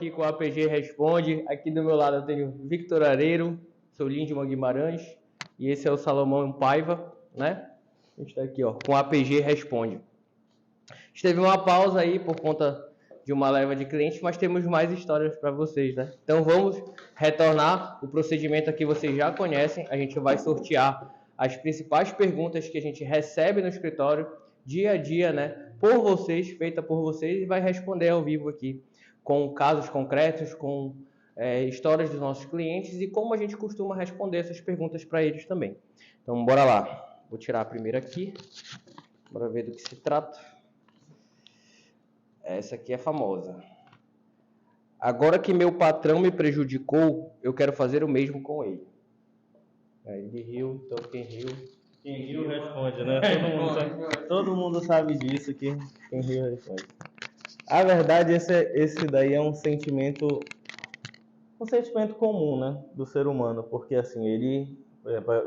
aqui com a APG Responde. Aqui do meu lado eu tenho Victor Areiro, sou Lindman Guimarães, e esse é o Salomão Paiva, né? A gente está aqui, ó, com a APG Responde. A gente teve uma pausa aí por conta de uma leva de clientes, mas temos mais histórias para vocês, né? Então vamos retornar o procedimento aqui, vocês já conhecem. A gente vai sortear as principais perguntas que a gente recebe no escritório dia a dia, né? Por vocês, feita por vocês, e vai responder ao vivo aqui com casos concretos, com histórias dos nossos clientes e como a gente costuma responder essas perguntas para eles também. Então bora lá. Vou tirar a primeira aqui. Bora ver do que se trata. Essa aqui é famosa. Agora que meu patrão me prejudicou, eu quero fazer o mesmo com ele. Ele riu, então quem riu... Quem riu responde, né? Todo mundo sabe disso, que quem riu responde. A verdade, esse daí é um sentimento comum, né, do ser humano, porque assim,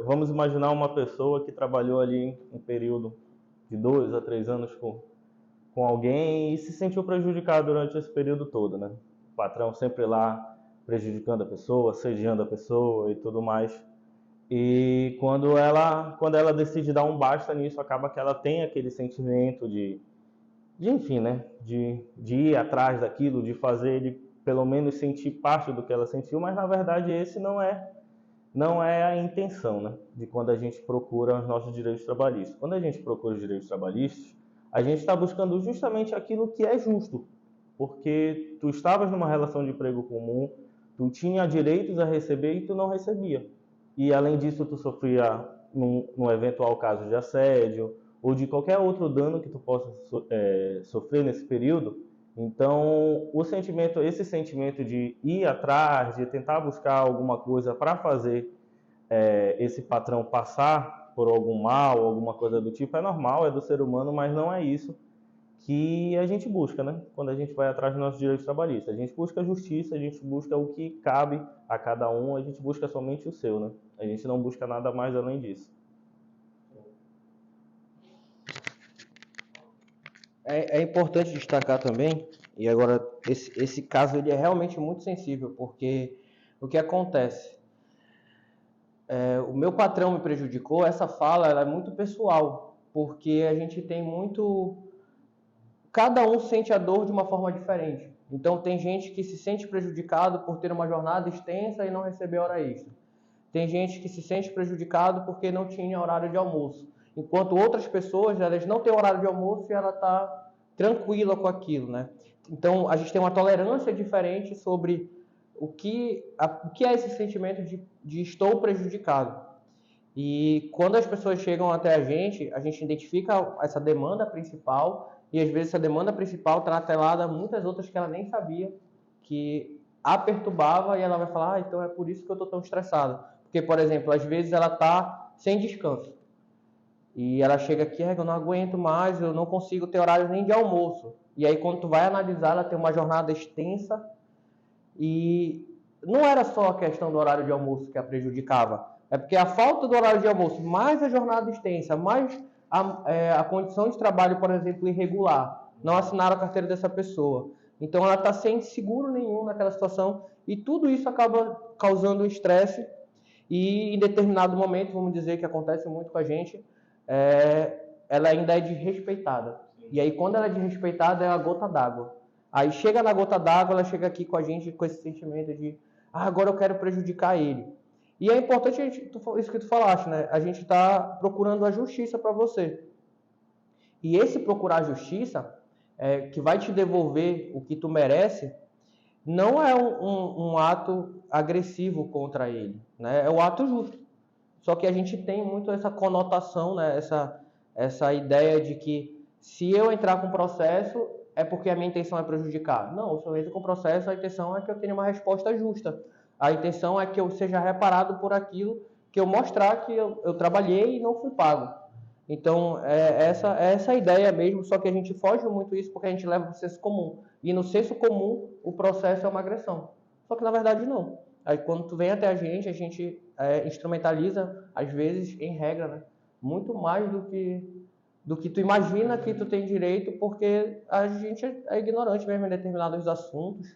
vamos imaginar uma pessoa que trabalhou ali um período de 2 a 3 anos com alguém e se sentiu prejudicado durante esse período todo, né? O patrão sempre lá prejudicando a pessoa, assediando a pessoa e tudo mais. E quando ela decide dar um basta nisso, acaba que ela tem aquele sentimento de enfim, né? De ir atrás daquilo, de fazer ele pelo menos sentir parte do que ela sentiu, mas na verdade esse não é a intenção, né? De quando a gente procura os nossos direitos trabalhistas. Quando a gente procura os direitos trabalhistas, a gente está buscando justamente aquilo que é justo, porque tu estavas numa relação de emprego comum, tu tinha direitos a receber e tu não recebia. E além disso, tu sofria num eventual caso de assédio ou de qualquer outro dano que tu possa sofrer nesse período. Então, esse sentimento de ir atrás, de tentar buscar alguma coisa para fazer esse patrão passar por algum mal, alguma coisa do tipo, é normal, é do ser humano, mas não é isso que a gente busca, né? Quando a gente vai atrás dos nossos direitos trabalhistas. A gente busca justiça, a gente busca o que cabe a cada um, a gente busca somente o seu, né? A gente não busca nada mais além disso. É importante destacar também, e agora esse caso ele é realmente muito sensível, porque o que acontece? O meu patrão me prejudicou, essa fala ela é muito pessoal, porque a gente tem muito... Cada um sente a dor de uma forma diferente. Então tem gente que se sente prejudicado por ter uma jornada extensa e não receber hora extra. Tem gente que se sente prejudicado porque não tinha horário de almoço. Enquanto outras pessoas, elas não têm horário de almoço e ela está tranquila com aquilo, né? Então, a gente tem uma tolerância diferente sobre o que é esse sentimento de estou prejudicado. E quando as pessoas chegam até a gente identifica essa demanda principal e às vezes essa demanda principal está atrelada a muitas outras que ela nem sabia que a perturbava e ela vai falar, então é por isso que eu estou tão estressado. Porque, por exemplo, às vezes ela está sem descanso. E ela chega aqui, eu não aguento mais, eu não consigo ter horário nem de almoço. E aí quando tu vai analisar, ela tem uma jornada extensa e não era só a questão do horário de almoço que a prejudicava. É porque a falta do horário de almoço, mais a jornada extensa, mais a condição de trabalho, por exemplo, irregular, não assinaram a carteira dessa pessoa. Então ela está sem seguro nenhum naquela situação e tudo isso acaba causando um estresse e em determinado momento, vamos dizer que acontece muito com a gente, ela ainda é desrespeitada. E aí quando ela é desrespeitada é a gota d'água. Aí chega na gota d'água, ela chega aqui com a gente com esse sentimento de agora eu quero prejudicar ele. E é importante isso que tu falaste, né? A gente está procurando a justiça para você. E esse procurar a justiça, que vai te devolver o que tu merece, não é um ato agressivo contra ele, né? É o ato justo. Só que a gente tem muito essa conotação, né? Essa ideia de que se eu entrar com processo é porque a minha intenção é prejudicar. Não, se eu entro com processo, a intenção é que eu tenha uma resposta justa. A intenção é que eu seja reparado por aquilo que eu mostrar que eu trabalhei e não fui pago. Então, essa a ideia mesmo, só que a gente foge muito isso porque a gente leva para o senso comum. E no senso comum, o processo é uma agressão. Só que, na verdade, não. Aí, quando tu vem até a gente instrumentaliza, às vezes, em regra, né? Muito mais do que tu imagina que tu tem direito, porque a gente é ignorante mesmo em determinados assuntos.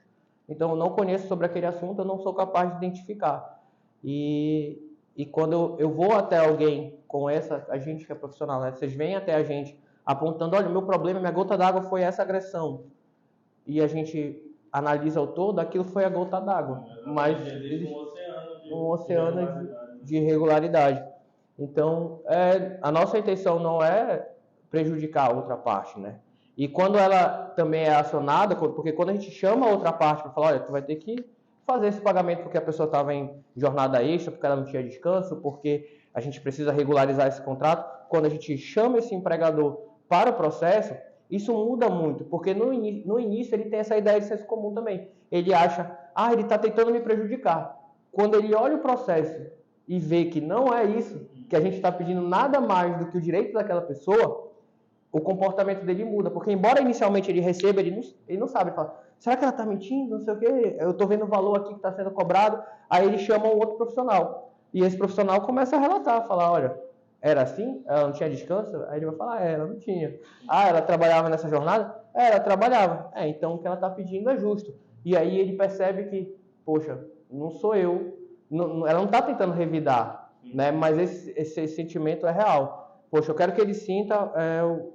Então, eu não conheço sobre aquele assunto, eu não sou capaz de identificar. E quando eu vou até alguém com essa, a gente que é profissional, né? Vocês vêm até a gente apontando, olha, o meu problema, minha gota d'água foi essa agressão. E a gente analisa o todo, aquilo foi a gota d'água. Mas existe um oceano de irregularidade. Então, a nossa intenção não é prejudicar a outra parte, né? E quando ela também é acionada, porque quando a gente chama a outra parte para falar, olha, tu vai ter que fazer esse pagamento porque a pessoa estava em jornada extra, porque ela não tinha descanso, porque a gente precisa regularizar esse contrato. Quando a gente chama esse empregador para o processo, isso muda muito, porque no início ele tem essa ideia de senso comum também. Ele acha, ele está tentando me prejudicar. Quando ele olha o processo e vê que não é isso, que a gente está pedindo nada mais do que o direito daquela pessoa, o comportamento dele muda. Porque embora inicialmente ele receba, ele não sabe. Ele fala, será que ela está mentindo? Não sei o quê. Eu estou vendo o valor aqui que está sendo cobrado. Aí ele chama um outro profissional. E esse profissional começa a relatar, falar, olha, era assim? Ela não tinha descanso? Aí ele vai falar, ela não tinha. Ela trabalhava nessa jornada? Ela trabalhava. Então o que ela está pedindo é justo. E aí ele percebe que, poxa, não sou eu. Ela não está tentando revidar, né? Mas esse sentimento é real. Poxa, eu quero que ele sinta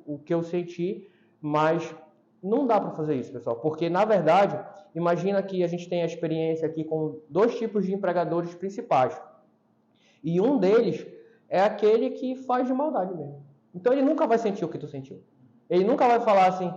o que eu senti, mas não dá para fazer isso, pessoal. Porque, na verdade, imagina que a gente tem a experiência aqui com 2 tipos de empregadores principais. E um deles é aquele que faz de maldade mesmo. Então, ele nunca vai sentir o que tu sentiu. Ele nunca vai falar assim,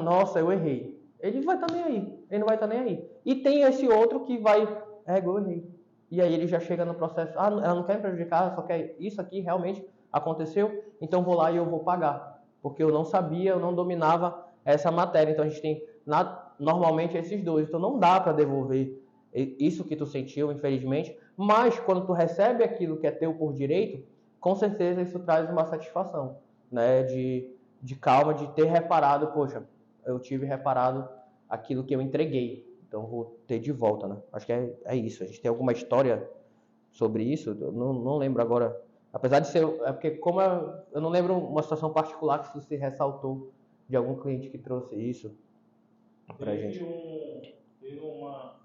nossa, eu errei. Ele vai estar nem aí. Ele não vai estar nem aí. E tem esse outro que vai, eu errei. E aí ele já chega no processo, ela não quer me prejudicar, ela só quer isso aqui realmente aconteceu, então vou lá e eu vou pagar. Porque eu não sabia, eu não dominava essa matéria. Então a gente tem normalmente esses dois. Então não dá para devolver isso que tu sentiu, infelizmente. Mas quando tu recebe aquilo que é teu por direito, com certeza isso traz uma satisfação, né? De calma, de ter reparado, poxa, eu tive reparado aquilo que eu entreguei. Então vou ter de volta, né? Acho que é isso. A gente tem alguma história sobre isso? Eu não lembro agora. Apesar de ser... É porque como eu não lembro uma situação particular que você ressaltou de algum cliente que trouxe isso pra gente. Teve uma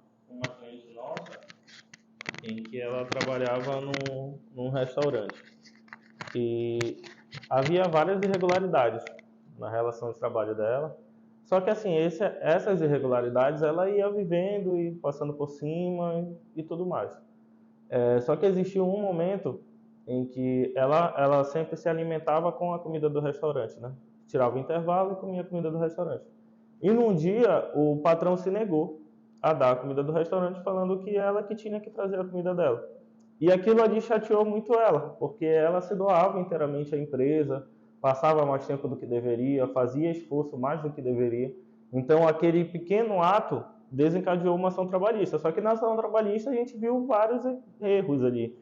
cliente nossa em que ela trabalhava num restaurante e havia várias irregularidades na relação de trabalho dela. Só que assim, essas irregularidades ela ia vivendo e passando por cima e tudo mais. Só que existiu um momento em que ela sempre se alimentava com a comida do restaurante, né? Tirava o intervalo e comia a comida do restaurante. E num dia o patrão se negou a dar a comida do restaurante, falando que ela que tinha que trazer a comida dela. E aquilo ali chateou muito ela, porque ela se doava inteiramente à empresa, passava mais tempo do que deveria, fazia esforço mais do que deveria. Então aquele pequeno ato desencadeou uma ação trabalhista. Só que na ação trabalhista a gente viu vários erros ali.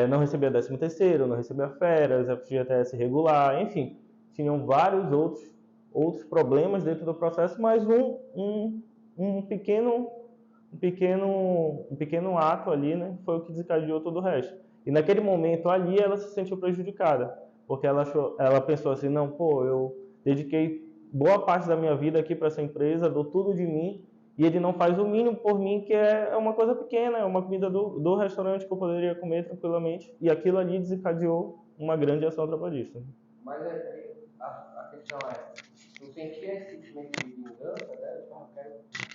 Não recebia 13º, não recebia férias, FGTS irregular, enfim. Tinham vários outros problemas dentro do processo, mas um pequeno ato ali, né, foi o que desencadeou todo o resto. E naquele momento ali ela se sentiu prejudicada, porque ela pensou assim, não, eu dediquei boa parte da minha vida aqui para essa empresa, dou tudo de mim, e ele não faz o mínimo por mim, que é uma coisa pequena, é uma comida do restaurante que eu poderia comer tranquilamente, e aquilo ali desencadeou uma grande ação trabalhista. Mas a questão tu sentia esse sentimento de vingança, né?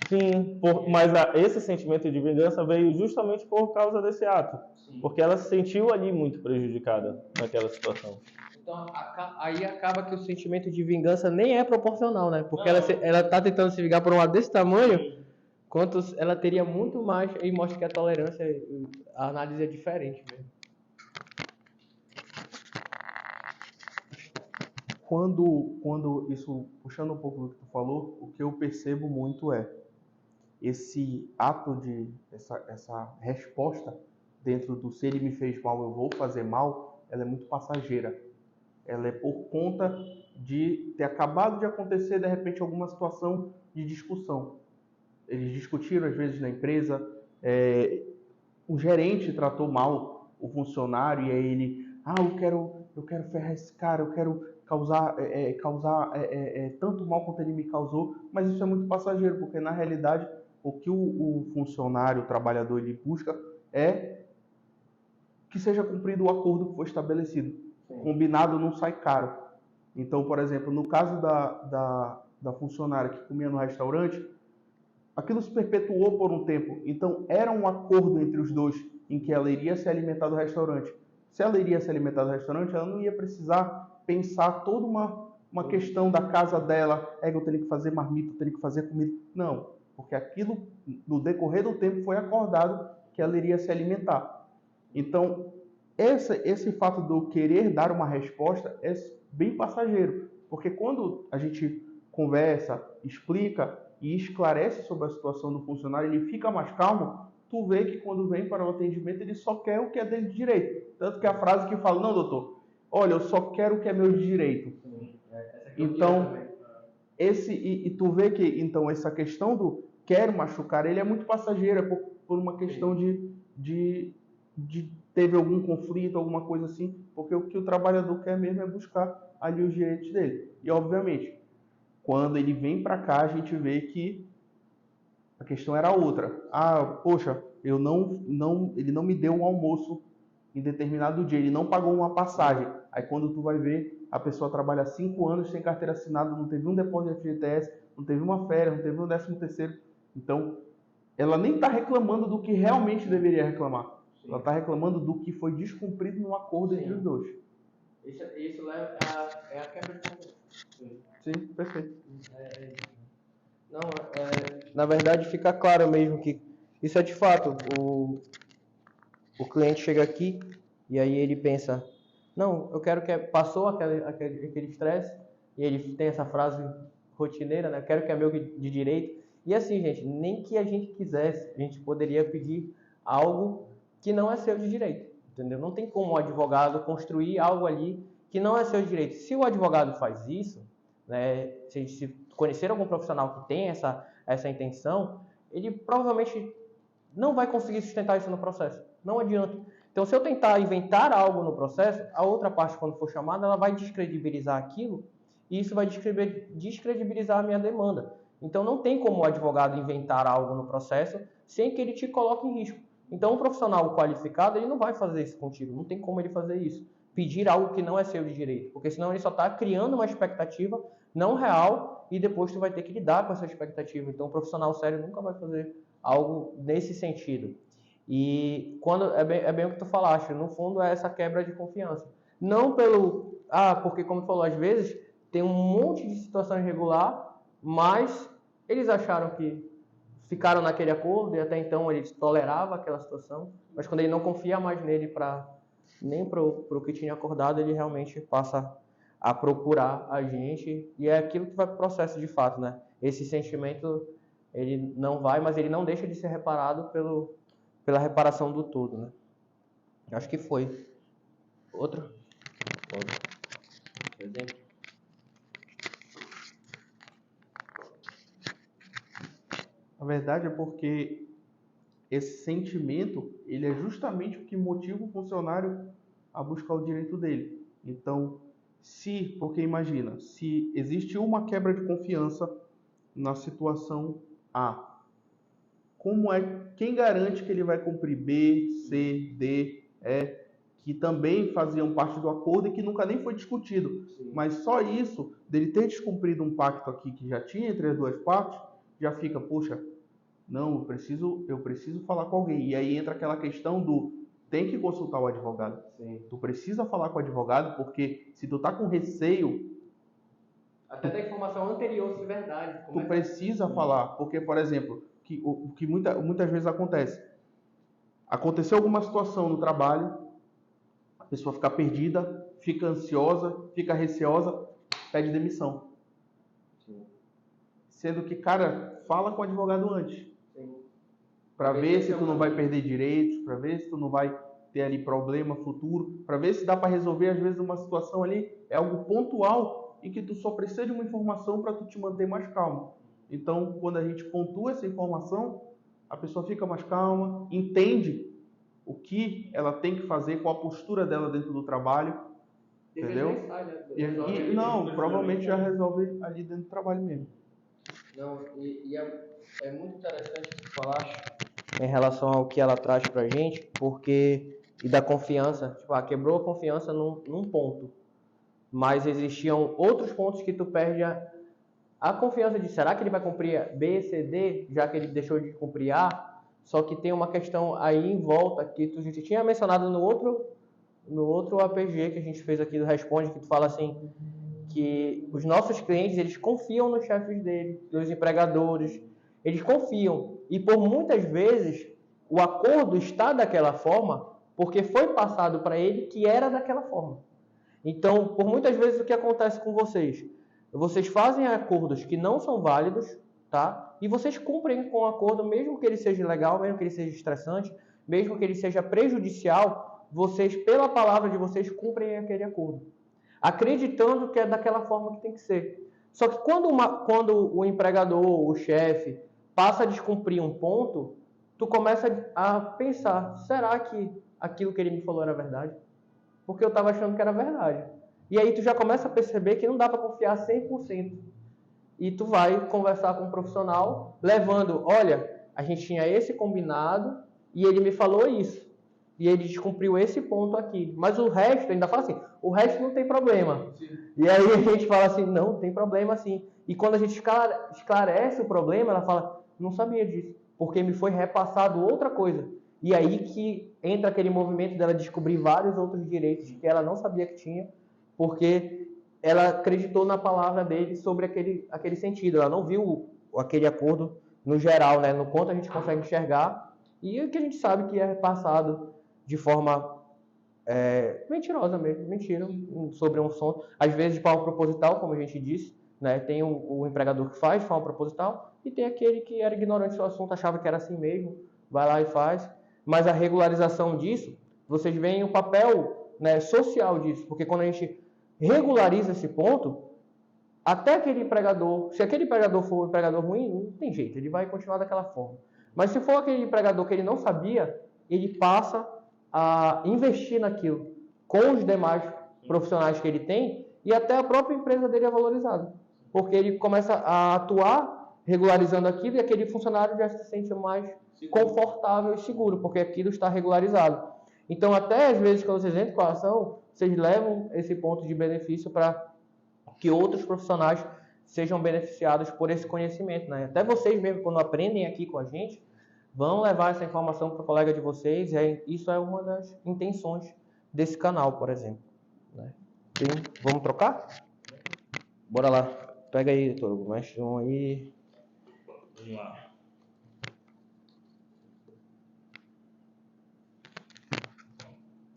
Sim, mas esse sentimento de vingança veio justamente por causa desse ato. Sim. Porque ela se sentiu ali muito prejudicada naquela situação. Então, aí acaba que o sentimento de vingança nem é proporcional, né? Porque ela tá tentando se vingar por um lado desse tamanho, sim, quanto ela teria muito mais, e mostra que a tolerância, a análise é diferente mesmo. Quando isso, puxando um pouco do que tu falou, o que eu percebo muito é esse ato essa resposta dentro do se ele me fez mal, eu vou fazer mal, ela é muito passageira. Ela é por conta de ter acabado de acontecer, de repente, alguma situação de discussão. Eles discutiram, às vezes, na empresa, o gerente tratou mal o funcionário e aí ele, eu quero ferrar esse cara, eu quero causar tanto mal quanto ele me causou, mas isso é muito passageiro, porque na realidade o que o funcionário, o trabalhador, ele busca é que seja cumprido o acordo que foi estabelecido. Sim. Combinado não sai caro. Então, por exemplo, no caso da funcionária que comia no restaurante, aquilo se perpetuou por um tempo. Então, era um acordo entre os dois em que ela iria se alimentar do restaurante. Se ela iria se alimentar do restaurante, ela não ia precisar pensar toda uma questão da casa dela, que eu tenho que fazer marmita, eu tenho que fazer comida. Não, porque aquilo, no decorrer do tempo, foi acordado que ela iria se alimentar. Então, esse fato de eu querer dar uma resposta é bem passageiro, porque quando a gente conversa, explica e esclarece sobre a situação do funcionário, ele fica mais calmo, tu vê que quando vem para o atendimento, ele só quer o que é dele de direito. Tanto que a frase que fala, não, doutor, olha, eu só quero o que é meu de direito. Então, tu vê que então essa questão do quero machucar ele é muito passageira por uma questão de teve algum conflito, alguma coisa assim, porque o que o trabalhador quer mesmo é buscar ali os direitos dele. E obviamente, quando ele vem para cá, a gente vê que a questão era outra. Ah, poxa, ele não me deu um almoço em determinado dia, ele não pagou uma passagem. Aí quando tu vai ver, a pessoa trabalha 5 anos sem carteira assinada, não teve um depósito de FGTS, não teve uma férias, não teve um 13º. Então, ela nem está reclamando do que realmente deveria reclamar. Sim. Ela está reclamando do que foi descumprido no acordo entre os dois. Isso leva a quebra de confiança. Sim, perfeito. Não, na verdade fica claro mesmo que isso é de fato. O cliente chega aqui e aí ele pensa, não, eu quero que passou aquele estresse, e ele tem essa frase rotineira, né? Eu quero que é meu de direito. E assim, gente, nem que a gente quisesse, a gente poderia pedir algo que não é seu de direito, entendeu? Não tem como o advogado construir algo ali que não é seu de direito. Se o advogado faz isso, né, se conhecer algum profissional que tem essa intenção, ele provavelmente não vai conseguir sustentar isso no processo. Não adianta. Então, se eu tentar inventar algo no processo, a outra parte, quando for chamada, ela vai descredibilizar aquilo, e isso vai descredibilizar a minha demanda. Então, não tem como o advogado inventar algo no processo sem que ele te coloque em risco. Então, um profissional qualificado, ele não vai fazer isso contigo. Não tem como ele fazer isso. Pedir algo que não é seu de direito. Porque senão ele só está criando uma expectativa não real e depois tu vai ter que lidar com essa expectativa. Então, um profissional sério nunca vai fazer algo nesse sentido. E quando é bem o que tu falaste, no fundo é essa quebra de confiança. Não pelo... porque como tu falou, às vezes tem um monte de situação irregular, mas eles acharam que ficaram naquele acordo e até então ele tolerava aquela situação, mas quando ele não confia mais nele nem para o que tinha acordado, ele realmente passa a procurar a gente, e é aquilo que vai para o processo de fato, né? Esse sentimento, ele não vai, mas ele não deixa de ser reparado pela reparação do todo, né? Acho que foi. Outro exemplo. Na verdade é porque esse sentimento, ele é justamente o que motiva o funcionário a buscar o direito dele. Então, porque imagina, se existe uma quebra de confiança na situação A, quem garante que ele vai cumprir B, C, D, E, que também faziam parte do acordo e que nunca nem foi discutido. Sim. Mas só isso, dele ter descumprido um pacto aqui que já tinha entre as duas partes, já fica, poxa, não, eu preciso falar com alguém. E aí entra aquela questão do tem que consultar o advogado. Sim. Tu precisa falar com o advogado, porque se tu tá com receio... Até da informação anterior ser verdade. Tu precisa falar, porque, por exemplo, o que muitas vezes acontece. Aconteceu alguma situação no trabalho, a pessoa fica perdida, fica ansiosa, fica receosa, pede demissão. Sim. Sendo que, cara, fala com o advogado antes. Para ver se tu não vai perder direitos, para ver se tu não vai ter ali problema futuro, para ver se dá para resolver, às vezes, uma situação ali, é algo pontual em que tu só precisa de uma informação para tu te manter mais calmo. Então, quando a gente pontua essa informação, a pessoa fica mais calma, entende o que ela tem que fazer, qual a postura dela dentro do trabalho, entendeu? Provavelmente já resolve ali dentro do trabalho mesmo. Não, é muito interessante você falar em relação ao que ela traz pra gente, porque, e da confiança, tipo, quebrou a confiança num ponto, mas existiam outros pontos que tu perde a confiança de, será que ele vai cumprir B, C, D, já que ele deixou de cumprir A? Só que tem uma questão aí em volta que tu já tinha mencionado no outro APG que a gente fez aqui do Responde, que tu fala assim, que os nossos clientes, eles confiam nos chefes deles, nos empregadores, eles confiam. E por muitas vezes, o acordo está daquela forma porque foi passado para ele que era daquela forma. Então, por muitas vezes, o que acontece com vocês? Vocês fazem acordos que não são válidos, tá? E vocês cumprem com o acordo, mesmo que ele seja legal, mesmo que ele seja estressante, mesmo que ele seja prejudicial, vocês, pela palavra de vocês, cumprem aquele acordo, acreditando que é daquela forma que tem que ser. Só que quando o empregador, o chefe, passa a descumprir um ponto, tu começa a pensar, será que aquilo que ele me falou era verdade? Porque eu estava achando que era verdade. E aí tu já começa a perceber que não dá para confiar 100%. E tu vai conversar com um profissional, levando, olha, a gente tinha esse combinado e ele me falou isso. E ele descumpriu esse ponto aqui. Mas o resto, ainda fala assim, o resto não tem problema. Sim. E aí a gente fala assim, não, tem problema sim. E quando a gente esclarece o problema, ela fala, não sabia disso, porque me foi repassado outra coisa. E aí que entra aquele movimento dela descobrir vários outros direitos que ela não sabia que tinha, porque ela acreditou na palavra dele sobre aquele sentido. Ela não viu aquele acordo no geral, né? No quanto a gente consegue enxergar e o que a gente sabe que é passado de forma mentirosa mesmo, mentira, sobre um som. Às vezes de forma proposital, como a gente disse, né? Tem o empregador que faz de forma proposital e tem aquele que era ignorante do assunto, achava que era assim mesmo, vai lá e faz. Mas a regularização disso, vocês veem o papel, né, social disso, porque quando a gente regulariza esse ponto, até aquele empregador, se aquele empregador for um empregador ruim, não tem jeito, ele vai continuar daquela forma. Mas se for aquele empregador que ele não sabia, ele passa a investir naquilo com os demais profissionais que ele tem e até a própria empresa dele é valorizada. Porque ele começa a atuar regularizando aquilo e aquele funcionário já se sente mais confortável e seguro, porque aquilo está regularizado. Então, até às vezes, quando vocês entram com a ação, vocês levam esse ponto de benefício para que outros profissionais sejam beneficiados por esse conhecimento, né? Até vocês mesmo, quando aprendem aqui com a gente, vão levar essa informação para o colega de vocês, e isso é uma das intenções desse canal, por exemplo. Né? Vamos trocar? Bora lá. Pega aí, doutor. Mexe um aí. Vamos lá.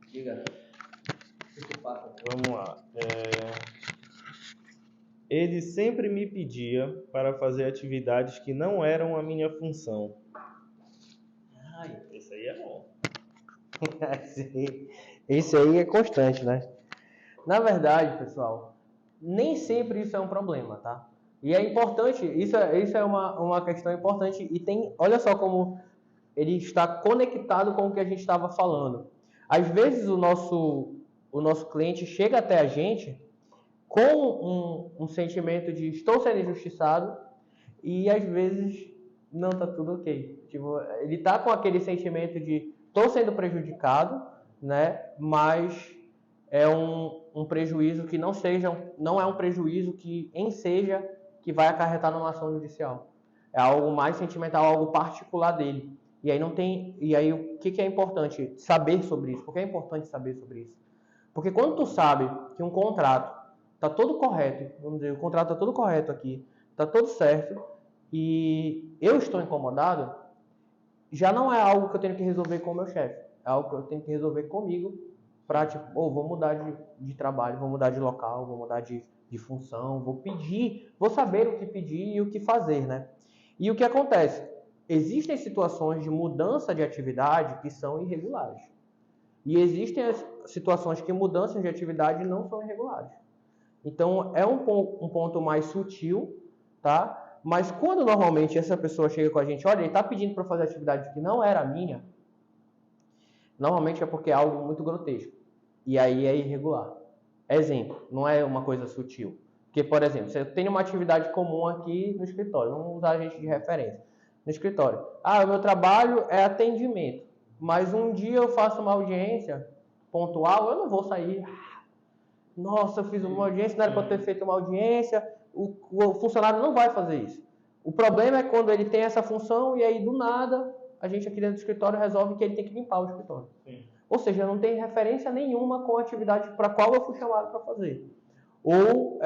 Diga. Vamos lá. Ele sempre me pedia para fazer atividades que não eram a minha função. Esse aí é bom. Esse aí é constante, né? Na verdade, pessoal, nem sempre isso é um problema, tá? E é importante, isso é uma questão importante e tem, olha só como ele está conectado com o que a gente estava falando. Às vezes o nosso cliente chega até a gente com um sentimento de estou sendo injustiçado e às vezes não está tudo ok. Tipo, ele está com aquele sentimento de estou sendo prejudicado, né? Mas é um prejuízo que não é um prejuízo que enseja que vai acarretar numa ação judicial. É algo mais sentimental, algo particular dele. E aí o que é importante saber sobre isso? Por que é importante saber sobre isso? Porque quando tu sabe que um contrato está todo correto, vamos dizer, o contrato está todo correto aqui, está tudo certo, e eu estou incomodado, já não é algo que eu tenho que resolver com o meu chefe, é algo que eu tenho que resolver comigo, para tipo, vou mudar de trabalho, vou mudar de local, vou mudar de função, vou saber o que pedir e o que fazer, né? E o que acontece? Existem situações de mudança de atividade que são irregulares. E existem as situações que mudanças de atividade não são irregulares. Então, é um ponto mais sutil, tá? Mas quando normalmente essa pessoa chega com a gente, olha, ele está pedindo para fazer atividade que não era minha, normalmente é porque é algo muito grotesco. E aí é irregular. Exemplo, não é uma coisa sutil. Porque, por exemplo, você tem uma atividade comum aqui no escritório, vamos usar a gente de referência. No escritório. O meu trabalho é atendimento, mas um dia eu faço uma audiência pontual, eu não vou sair. Nossa, eu fiz uma audiência, não era para ter feito uma audiência. O funcionário não vai fazer isso. O problema é quando ele tem essa função e aí do nada a gente aqui dentro do escritório resolve que ele tem que limpar o escritório. Sim. Ou seja, não tem referência nenhuma com a atividade para a qual eu fui chamado para fazer. Ou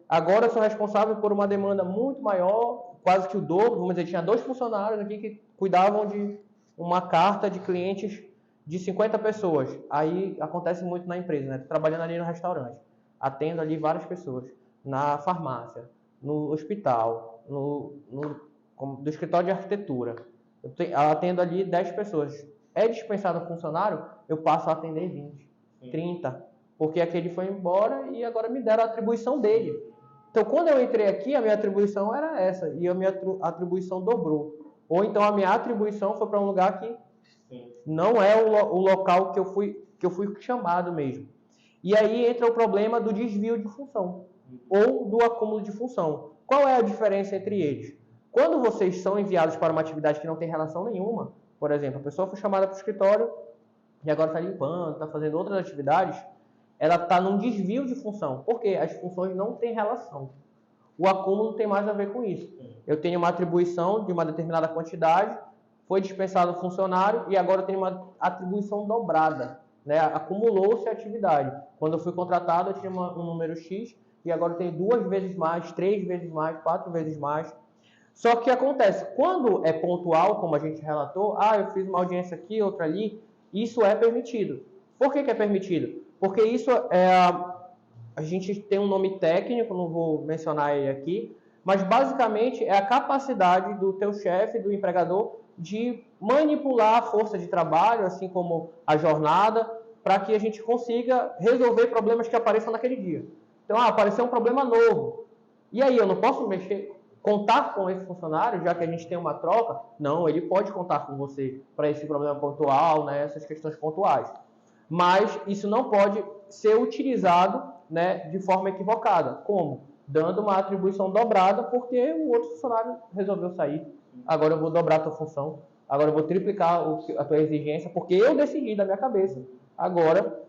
agora eu sou responsável por uma demanda muito maior, quase que o dobro, vamos dizer, tinha 2 funcionários aqui que cuidavam de uma carta de clientes de 50 pessoas. Aí acontece muito na empresa, né? Tô trabalhando ali no restaurante, atendo ali várias pessoas, na farmácia, no hospital, do escritório de arquitetura. Eu atendo ali 10 pessoas. É dispensado um funcionário, eu passo a atender 20, 30, porque aquele foi embora e agora me deram a atribuição dele. Então, quando eu entrei aqui, a minha atribuição era essa, e a minha atribuição dobrou. Ou então a minha atribuição foi para um lugar que não é o local que eu fui chamado mesmo. E aí entra o problema do desvio de função, ou do acúmulo de função. Qual é a diferença entre eles? Quando vocês são enviados para uma atividade que não tem relação nenhuma, por exemplo, a pessoa foi chamada para o escritório e agora está limpando, está fazendo outras atividades, ela está num desvio de função, porque as funções não têm relação. O acúmulo tem mais a ver com isso. Eu tenho uma atribuição de uma determinada quantidade, foi dispensado o funcionário e agora eu tenho uma atribuição dobrada, né? Acumulou-se a atividade. Quando eu fui contratado, eu tinha um número X e agora eu tenho 2 vezes mais, 3 vezes mais, 4 vezes mais. Só que o que acontece? Quando é pontual, como a gente relatou, eu fiz uma audiência aqui, outra ali, isso é permitido. Por que é permitido? Porque isso a gente tem um nome técnico, não vou mencionar ele aqui, mas basicamente é a capacidade do teu chefe, do empregador, de manipular a força de trabalho, assim como a jornada, para que a gente consiga resolver problemas que apareçam naquele dia. Então, apareceu um problema novo. E aí, eu não posso contar com esse funcionário, já que a gente tem uma troca? Não, ele pode contar com você para esse problema pontual, né, essas questões pontuais. Mas isso não pode ser utilizado, né, de forma equivocada. Como? Dando uma atribuição dobrada porque o outro funcionário resolveu sair. Agora eu vou dobrar a tua função. Agora eu vou triplicar a tua exigência porque eu decidi da minha cabeça. Agora,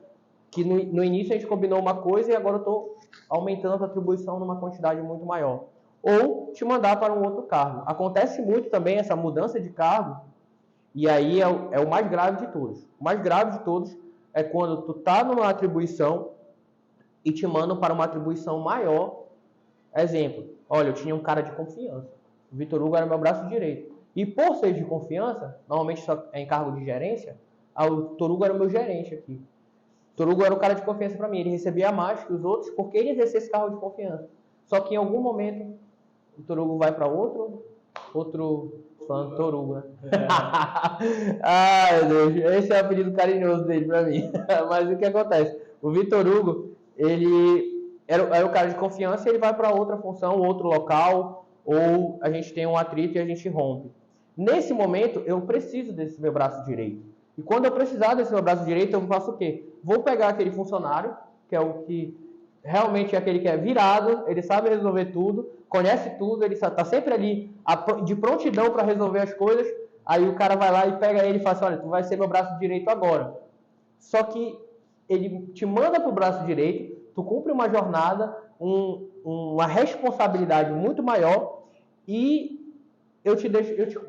que no início a gente combinou uma coisa e agora eu estou aumentando a tua atribuição numa quantidade muito maior. Ou te mandar para um outro cargo. Acontece muito também essa mudança de cargo e aí é o mais grave de todos. O mais grave de todos é quando tu está numa atribuição e te mandam para uma atribuição maior. Exemplo, olha, eu tinha um cara de confiança. O Vitor Hugo era meu braço direito. E por ser de confiança, normalmente só é em cargo de gerência, o Vitor Hugo era o meu gerente aqui. O Vitor Hugo era o cara de confiança para mim. Ele recebia mais que os outros porque ele exercia esse cargo de confiança. Só que em algum momento, o Vitor Hugo vai para outro falando Vitor Hugo, né? Ai, meu Deus, esse é o apelido carinhoso dele para mim. Mas o que acontece? O Vitor Hugo, ele era o cara de confiança e ele vai para outra função, outro local, ou a gente tem um atrito e a gente rompe. Nesse momento, eu preciso desse meu braço direito. E quando eu precisar desse meu braço direito, eu faço o quê? Vou pegar aquele funcionário, que é o que realmente é aquele que é virado, ele sabe resolver tudo, conhece tudo, ele está sempre ali de prontidão para resolver as coisas. Aí o cara vai lá e pega ele e fala assim, olha, tu vai ser meu braço direito agora. Só que ele te manda para o braço direito, tu cumpre uma jornada, uma responsabilidade muito maior e eu te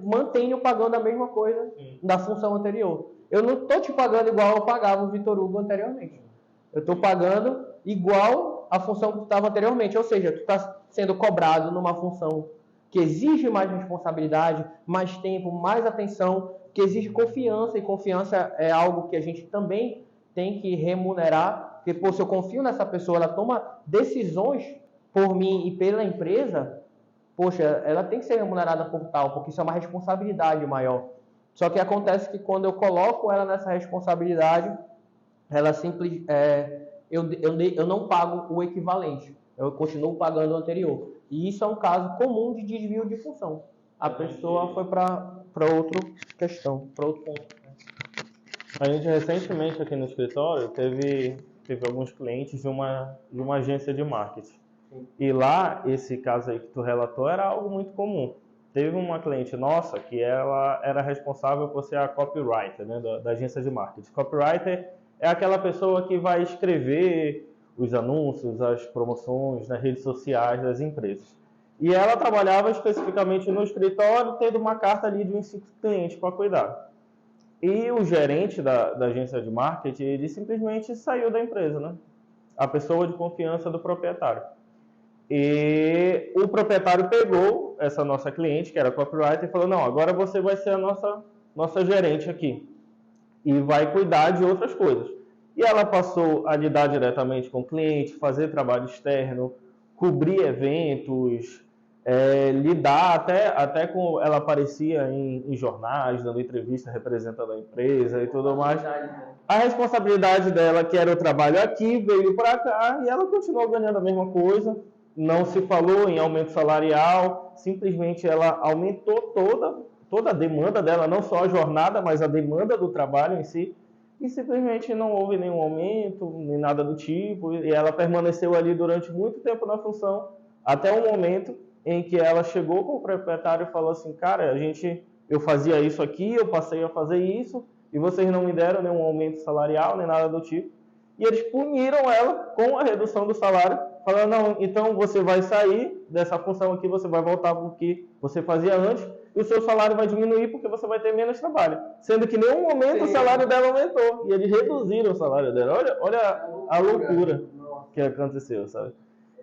mantenho pagando a mesma coisa da função anterior. Eu não estou te pagando igual eu pagava o Vitor Hugo anteriormente. Eu estou pagando igual a função que tu estava anteriormente. Ou seja, tu está sendo cobrado numa função que exige mais responsabilidade, mais tempo, mais atenção, que exige confiança, e confiança é algo que a gente também tem que remunerar, porque, pô, se eu confio nessa pessoa, ela toma decisões por mim e pela empresa, poxa, ela tem que ser remunerada por tal, porque isso é uma responsabilidade maior. Só que acontece que quando eu coloco ela nessa responsabilidade, ela eu não pago o equivalente, eu continuo pagando o anterior. E isso é um caso comum de desvio de função. A pessoa foi para outra questão, para outro ponto. A gente recentemente aqui no escritório teve alguns clientes de uma agência de marketing. E lá, esse caso aí que tu relatou era algo muito comum. Teve uma cliente nossa que ela era responsável por ser a copywriter, né, da agência de marketing. Copywriter é aquela pessoa que vai escrever os anúncios, as promoções nas redes sociais das empresas. E ela trabalhava especificamente no escritório, tendo uma carta ali de uns 5 clientes para cuidar. E o gerente da agência de marketing, ele simplesmente saiu da empresa, né? A pessoa de confiança do proprietário. E o proprietário pegou essa nossa cliente, que era copywriter, e falou, não, agora você vai ser a nossa gerente aqui. E vai cuidar de outras coisas. E ela passou a lidar diretamente com o cliente, fazer trabalho externo, cobrir eventos, lidar até com... Ela aparecia em jornais, dando entrevista, representando a empresa e tudo mais. A responsabilidade dela, que era o trabalho aqui, veio para cá e ela continuou ganhando a mesma coisa. Não se falou em aumento salarial, simplesmente ela aumentou toda a demanda dela, não só a jornada, mas a demanda do trabalho em si, e simplesmente não houve nenhum aumento, nem nada do tipo, e ela permaneceu ali durante muito tempo na função, até o momento em que ela chegou com o proprietário e falou assim, cara, eu fazia isso aqui, eu passei a fazer isso, e vocês não me deram nenhum aumento salarial, nem nada do tipo. E eles puniram ela com a redução do salário, falando, não, então você vai sair dessa função aqui, você vai voltar para o que você fazia antes, e o seu salário vai diminuir porque você vai ter menos trabalho. Sendo que em nenhum momento o salário dela aumentou. E eles reduziram o salário dela. Olha a loucura que aconteceu, sabe?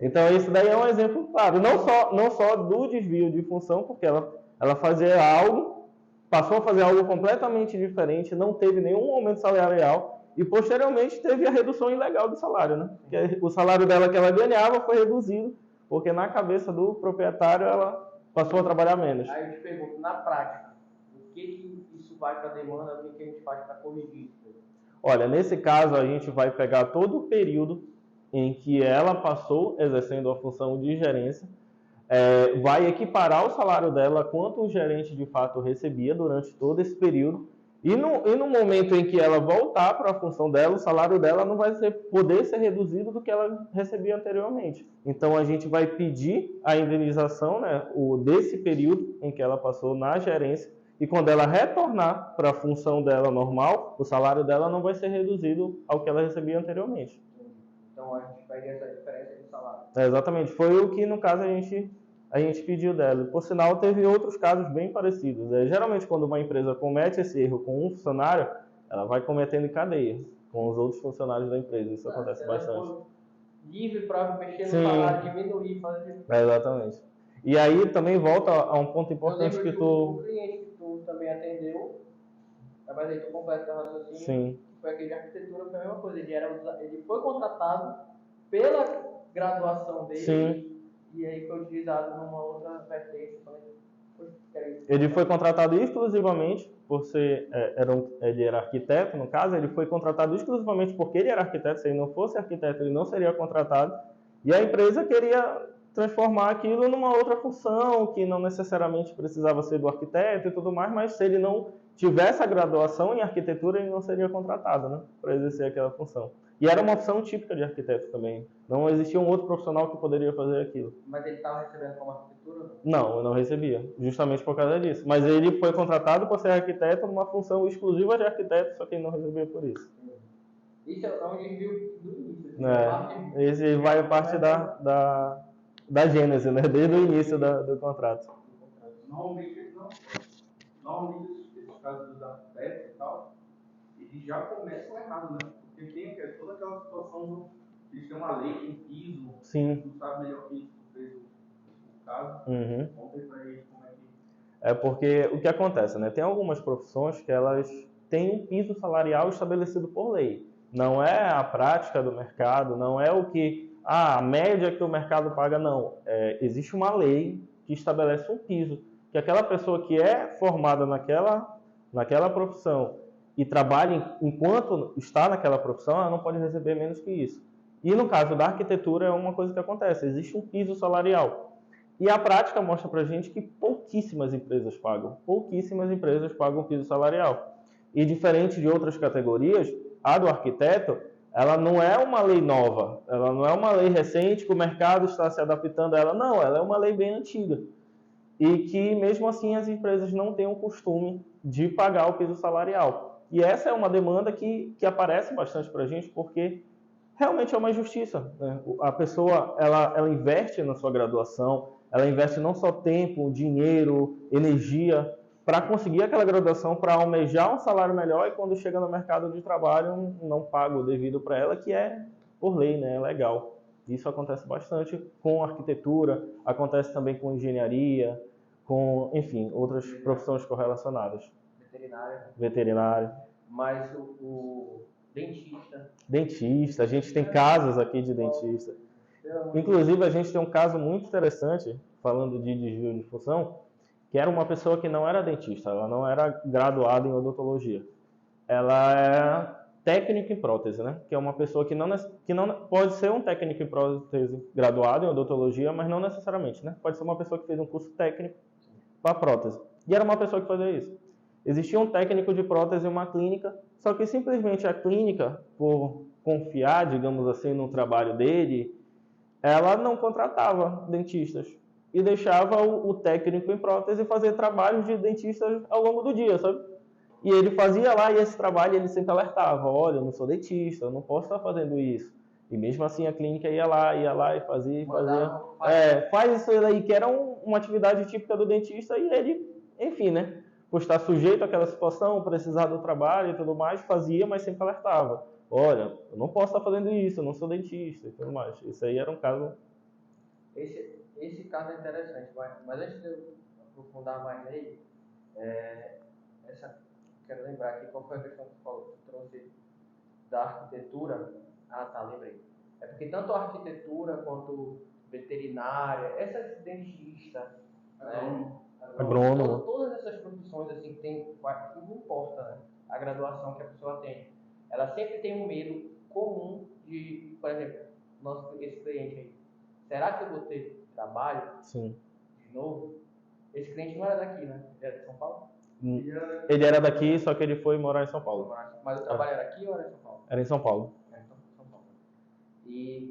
Então isso daí é um exemplo claro. Não só do desvio de função, porque ela fazia algo, passou a fazer algo completamente diferente, não teve nenhum aumento salarial, e posteriormente teve a redução ilegal do salário, né? Porque o salário dela que ela ganhava foi reduzido, porque na cabeça do proprietário ela passou a trabalhar menos. Aí eu te pergunto, na prática, o que isso vai para a demanda, o que a gente faz para corrigir isso? Olha, nesse caso a gente vai pegar todo o período em que ela passou exercendo a função de gerência, vai equiparar o salário dela quanto o gerente de fato recebia durante todo esse período. E no momento em que ela voltar para a função dela, o salário dela não vai poder ser reduzido do que ela recebia anteriormente. Então, a gente vai pedir a indenização, né, desse período em que ela passou na gerência, e quando ela retornar para a função dela normal, o salário dela não vai ser reduzido ao que ela recebia anteriormente. Então, a gente pega essa diferença de salário. Exatamente. Foi o que, no caso, a gente pediu dela. Por sinal, teve outros casos bem parecidos. Geralmente, quando uma empresa comete esse erro com um funcionário, ela vai cometendo em cadeia com os outros funcionários da empresa. Isso acontece bastante. Livre para mexer no salário, diminuir, fazer... Exatamente. E aí também volta a um ponto importante que o cliente que tu também atendeu, mas aí tu completa o raciocínio. Sim. Foi aquele de arquitetura, foi a mesma coisa. Ele foi contratado pela graduação dele. Sim. E aí foi utilizado numa outra vertente. Ele foi contratado exclusivamente por ser, ele era arquiteto, no caso, ele foi contratado exclusivamente porque ele era arquiteto. Se ele não fosse arquiteto, ele não seria contratado. E a empresa queria transformar aquilo numa outra função, que não necessariamente precisava ser do arquiteto e tudo mais, mas se ele não tivesse a graduação em arquitetura, ele não seria contratado, né, para exercer aquela função. E era uma opção típica de arquiteto também. Não existia um outro profissional que poderia fazer aquilo. Mas ele estava recebendo como arquitetura? Não, eu não recebia, justamente por causa disso. Mas ele foi contratado por ser arquiteto numa função exclusiva de arquiteto, só que ele não recebia por isso. Isso é um desvio do início. Esse vai parte da gênese, né? Desde o início do contrato. Normalmente esses casos dos arquitetos e tal, eles já começam errado, né? Porque tem toda aquela situação que eles têm uma lei, um piso. Sim. Tu sabe melhor que isso, tu fez o caso. Uhum. Conta aí pra eles como é que... É porque o que acontece, né? Tem algumas profissões que elas têm um piso salarial estabelecido por lei. Não é a prática do mercado, não é o que... a média que o mercado paga, não. Existe uma lei que estabelece um piso, que aquela pessoa que é formada naquela profissão e trabalha enquanto está naquela profissão, ela não pode receber menos que isso. E no caso da arquitetura é uma coisa que acontece, existe um piso salarial. E a prática mostra pra gente que pouquíssimas empresas pagam piso salarial. E diferente de outras categorias, a do arquiteto, ela não é uma lei nova, ela não é uma lei recente que o mercado está se adaptando a ela, não, ela é uma lei bem antiga. E que, mesmo assim, as empresas não têm o costume de pagar o piso salarial. E essa é uma demanda que aparece bastante para a gente, porque realmente é uma injustiça, né? A pessoa, ela investe na sua graduação, ela investe não só tempo, dinheiro, energia, para conseguir aquela graduação, para almejar um salário melhor, e quando chega no mercado de trabalho, não paga o devido para ela, que é por lei, né? É legal. Isso acontece bastante com arquitetura, acontece também com engenharia, com, enfim, outras profissões correlacionadas. Veterinário. Mas o dentista. Dentista, a gente tem casos aqui de dentista. Inclusive, a gente tem um caso muito interessante, falando de desvio de função, que era uma pessoa que não era dentista, ela não era graduada em odontologia. Ela é técnico em prótese, né? Que é uma pessoa que não pode ser um técnico em prótese graduado em odontologia, mas não necessariamente, né? Pode ser uma pessoa que fez um curso técnico para prótese. E era uma pessoa que fazia isso. Existia um técnico de prótese em uma clínica, só que simplesmente a clínica, por confiar, digamos assim, no trabalho dele, ela não contratava dentistas e deixava o técnico em prótese fazer trabalhos de dentistas ao longo do dia, sabe? E ele fazia lá, e esse trabalho ele sempre alertava: olha, eu não sou dentista, eu não posso estar fazendo isso. E mesmo assim a clínica ia lá e fazia. Faz isso aí, que era uma atividade típica do dentista, e ele, enfim, né? Por estar sujeito àquela situação, precisar do trabalho e tudo mais, fazia, mas sempre alertava: olha, eu não posso estar fazendo isso, eu não sou dentista e tudo mais. Isso aí era um caso... Esse caso é interessante, mas antes de eu aprofundar mais nele, quero lembrar aqui qual foi a questão que tu falou. Tu trouxe da arquitetura. Ah, tá, lembrei. É porque tanto a arquitetura quanto veterinária, essas dentistas, né? Agrônomo. Todas essas profissões assim que tem, não importa, né? A graduação que a pessoa tem, ela sempre tem um medo comum de, por exemplo, esse cliente aí, será que eu vou ter trabalho? Sim. De novo? Esse cliente não era daqui, né? Ele era de São Paulo? Ele era daqui, só que ele foi morar em São Paulo. Mas o trabalho era aqui ou era em São Paulo? Era em São Paulo. São Paulo.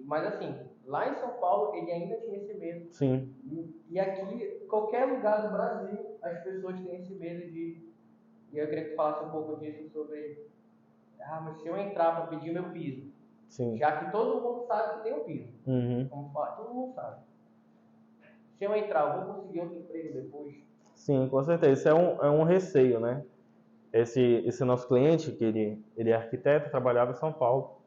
Mas assim, lá em São Paulo ele ainda tinha esse medo. Sim. E aqui, qualquer lugar do Brasil, as pessoas têm esse medo de... E eu queria que tu falasse um pouco disso sobre... mas se eu entrar para pedir meu piso, Sim. já que todo mundo sabe que tem um piso. Uhum. Vamos falar, todo mundo sabe. Se eu entrar, eu vou conseguir outro emprego depois? Sim, com certeza. Isso é um receio, né? Esse nosso cliente, que ele é arquiteto, trabalhava em São Paulo.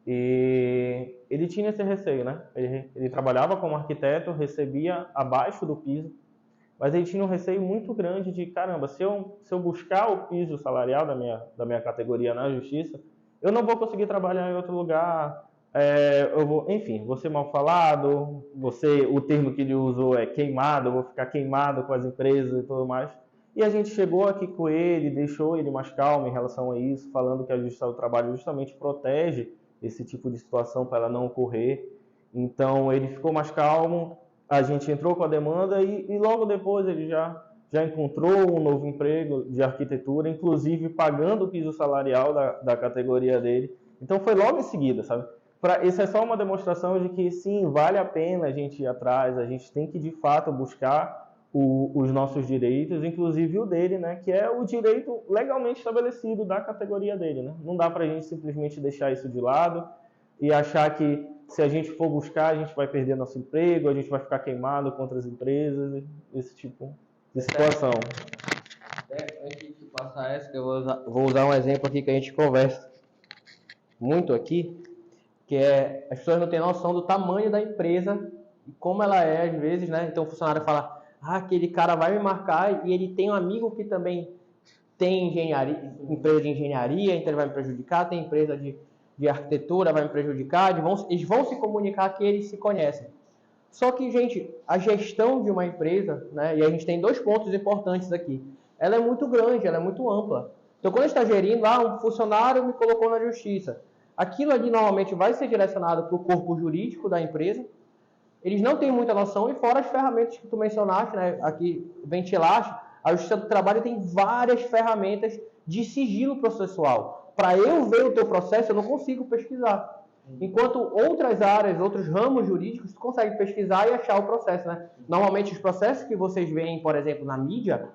E ele tinha esse receio, né? Ele trabalhava como arquiteto, recebia abaixo do piso, mas ele tinha um receio muito grande de: caramba, se eu buscar o piso salarial da minha categoria na justiça, eu não vou conseguir trabalhar em outro lugar, vou ser mal falado, o termo que ele usou é queimado, eu vou ficar queimado com as empresas e tudo mais. E a gente chegou aqui com ele, deixou ele mais calmo em relação a isso, falando que a Justiça do Trabalho justamente protege esse tipo de situação para ela não ocorrer. Então ele ficou mais calmo, a gente entrou com a demanda e logo depois ele já encontrou um novo emprego de arquitetura, inclusive pagando o piso salarial da categoria dele. Então foi logo em seguida, sabe? Isso é só uma demonstração de que sim, vale a pena a gente ir atrás, a gente tem que de fato buscar os nossos direitos, inclusive o dele, né, que é o direito legalmente estabelecido da categoria dele, né? Não dá para a gente simplesmente deixar isso de lado e achar que se a gente for buscar, a gente vai perder nosso emprego, a gente vai ficar queimado contra as empresas, esse tipo de situação. Antes de passar essa, eu vou usar um exemplo aqui que a gente conversa muito aqui, que é: as pessoas não têm noção do tamanho da empresa e como ela é às vezes, né? Então o funcionário fala: aquele cara vai me marcar, e ele tem um amigo que também tem empresa de engenharia, então ele vai me prejudicar, tem empresa de arquitetura, vai me prejudicar, eles vão se comunicar que eles se conhecem. Só que, gente, a gestão de uma empresa, né, e a gente tem 2 pontos importantes aqui, ela é muito grande, ela é muito ampla. Então, quando a gente está gerindo, um funcionário me colocou na justiça, aquilo ali normalmente vai ser direcionado para o corpo jurídico da empresa. Eles não têm muita noção, e fora as ferramentas que tu mencionaste, né, aqui ventilaste, a Justiça do Trabalho tem várias ferramentas de sigilo processual. para eu ver o teu processo, eu não consigo pesquisar. Enquanto outras áreas, outros ramos jurídicos, tu consegue pesquisar e achar o processo, né? Normalmente os processos que vocês veem, por exemplo, na mídia,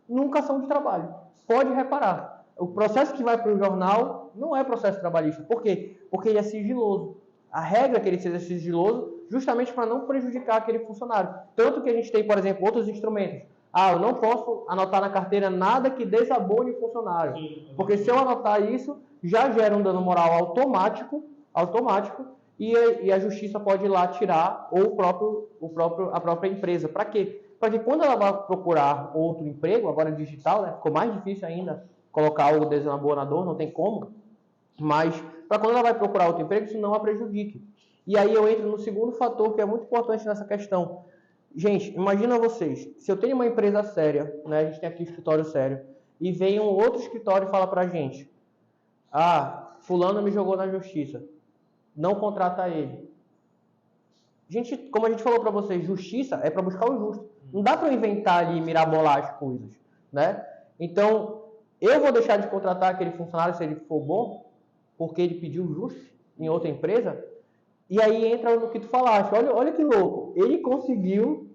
nunca são de trabalho. Pode reparar. O processo que vai para o jornal não é processo trabalhista. Por quê? Porque ele é sigiloso. A regra é que ele seja sigiloso justamente para não prejudicar aquele funcionário. Tanto que a gente tem, por exemplo, outros instrumentos. Eu não posso anotar na carteira nada que desabone o funcionário. Porque se eu anotar isso, já gera um dano moral automático e a justiça pode ir lá tirar, ou a própria empresa. Para quê? Para que quando ela vai procurar outro emprego, agora digital, né, ficou mais difícil ainda colocar o desabonador, não tem como, mas para quando ela vai procurar outro emprego, isso não a prejudique. E aí eu entro no segundo fator que é muito importante nessa questão. Gente, imagina vocês, se eu tenho uma empresa séria, né, a gente tem aqui um escritório sério, e vem um outro escritório e fala pra gente, fulano me jogou na justiça, não contrata ele. Gente, como a gente falou para vocês, justiça é para buscar o justo. Não dá para inventar ali e mirabolar as coisas, né? Então, eu vou deixar de contratar aquele funcionário se ele for bom, porque ele pediu justo em outra empresa? E aí entra no que tu falaste. Olha que louco. Ele conseguiu.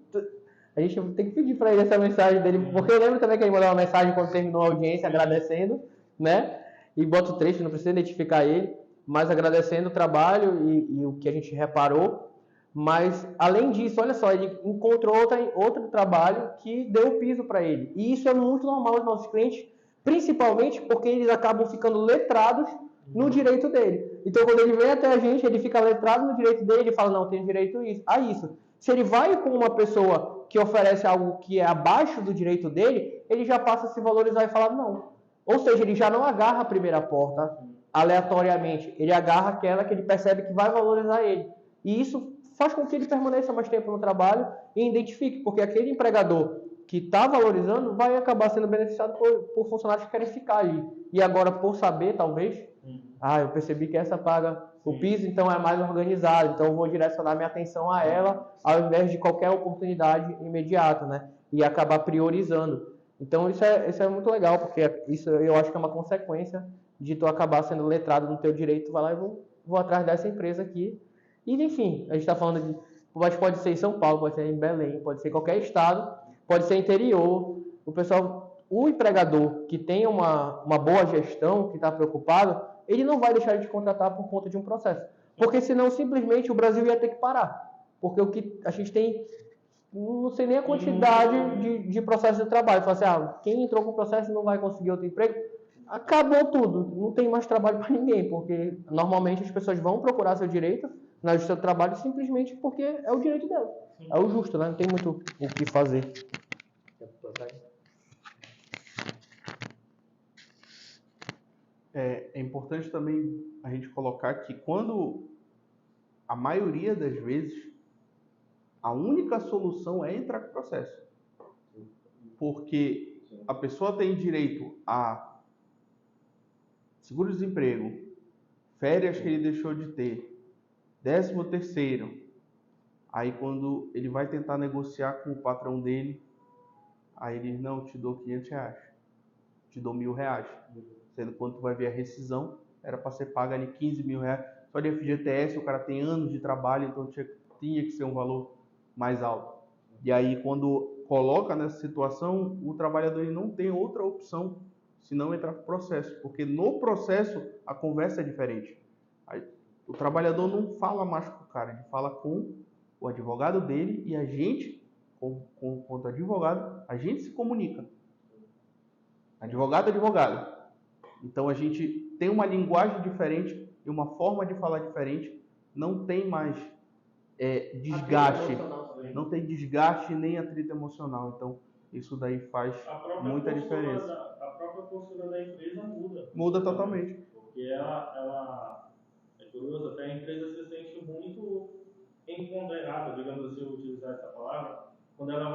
A gente tem que pedir para ele essa mensagem dele, porque eu lembro também que ele mandou uma mensagem quando terminou a audiência, agradecendo, né? E bota o trecho, não precisa identificar ele, mas agradecendo o trabalho e o que a gente reparou. Mas, além disso, olha só, ele encontrou outro trabalho que deu o piso para ele. E isso é muito normal nos nossos clientes, principalmente porque eles acabam ficando letrados no direito dele. Então, quando ele vem até a gente, ele fica letrado no direito dele e fala, não, tem direito a isso. Se ele vai com uma pessoa que oferece algo que é abaixo do direito dele, ele já passa a se valorizar e falar não. Ou seja, ele já não agarra a primeira porta aleatoriamente. Ele agarra aquela que ele percebe que vai valorizar ele. E isso faz com que ele permaneça mais tempo no trabalho e identifique, porque aquele empregador que está valorizando vai acabar sendo beneficiado por funcionários que querem ficar ali. E agora, por saber, talvez, eu percebi que essa paga o piso, então é mais organizado, então eu vou direcionar minha atenção a ela, ao invés de qualquer oportunidade imediata, né? E acabar priorizando. Então isso é muito legal, porque isso eu acho que é uma consequência de tu acabar sendo letrado no teu direito, tu vai lá e vou atrás dessa empresa aqui. E enfim, a gente está falando de, mas pode ser em São Paulo, pode ser em Belém, pode ser em qualquer estado, pode ser interior. O empregador que tem uma boa gestão, que está preocupado, ele não vai deixar de contratar por conta de um processo. Porque senão, simplesmente, o Brasil ia ter que parar. Porque o que a gente tem, não sei nem a quantidade de processos de trabalho. Fala assim, quem entrou com o processo não vai conseguir outro emprego. Acabou tudo. Não tem mais trabalho para ninguém. Porque, normalmente, as pessoas vão procurar seu direito na justiça do trabalho simplesmente porque é o direito dela. É o justo, né? Não tem muito o que fazer. É importante também a gente colocar que quando a maioria das vezes a única solução é entrar com o processo. Porque a pessoa tem direito a seguro-desemprego, férias que ele deixou de ter, 13º. Aí quando ele vai tentar negociar com o patrão dele, aí ele, não, te dou R$500, te dou R$1.000. Sendo quando vai ver a rescisão, era para ser paga ali R$15.000. Só de FGTS, o cara tem anos de trabalho, então tinha que ser um valor mais alto. E aí quando coloca nessa situação, o trabalhador ele não tem outra opção senão entrar com o processo, porque no processo a conversa é diferente. Aí, o trabalhador não fala mais com o cara, ele fala com o advogado dele e a gente, quanto advogado, a gente se comunica. Advogado. Então a gente tem uma linguagem diferente e uma forma de falar diferente, não tem mais desgaste, não tem desgaste nem atrito emocional. Então isso daí faz muita diferença. A própria postura da empresa muda. Muda totalmente. Porque ela é curioso, até a empresa se sente muito empoderada, digamos assim, utilizar essa palavra, quando ela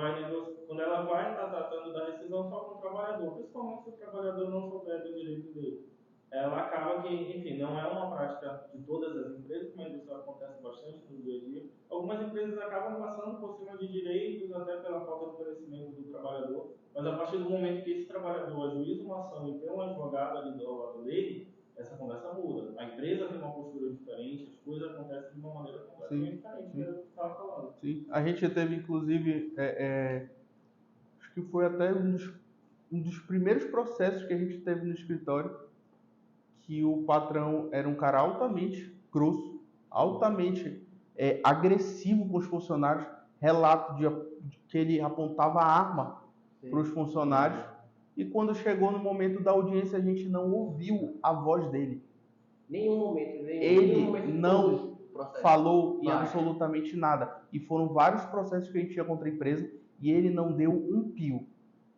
vai estar tratando da rescisão só com o trabalhador, principalmente se o trabalhador não souber do direito dele. Ela acaba que, enfim, não é uma prática de todas as empresas, mas isso acontece bastante no dia a dia. Algumas empresas acabam passando por cima de direitos, até pela falta de conhecimento do trabalhador, mas a partir do momento que esse trabalhador ajuiza uma ação e tem um advogado ali do lado dele, essa conversa muda. A empresa tem uma postura diferente, as coisas acontecem de uma maneira completamente diferente do que eu estava falando. Sim. A gente teve, inclusive, acho que foi até um dos primeiros processos que a gente teve no escritório, que o patrão era um cara altamente grosso, altamente agressivo com os funcionários, relato de que ele apontava a arma para os funcionários, e quando chegou no momento da audiência a gente não ouviu a voz dele. Nenhum momento. Ele não falou em absolutamente nada. E foram vários processos que a gente tinha contra a empresa e ele não deu um pio.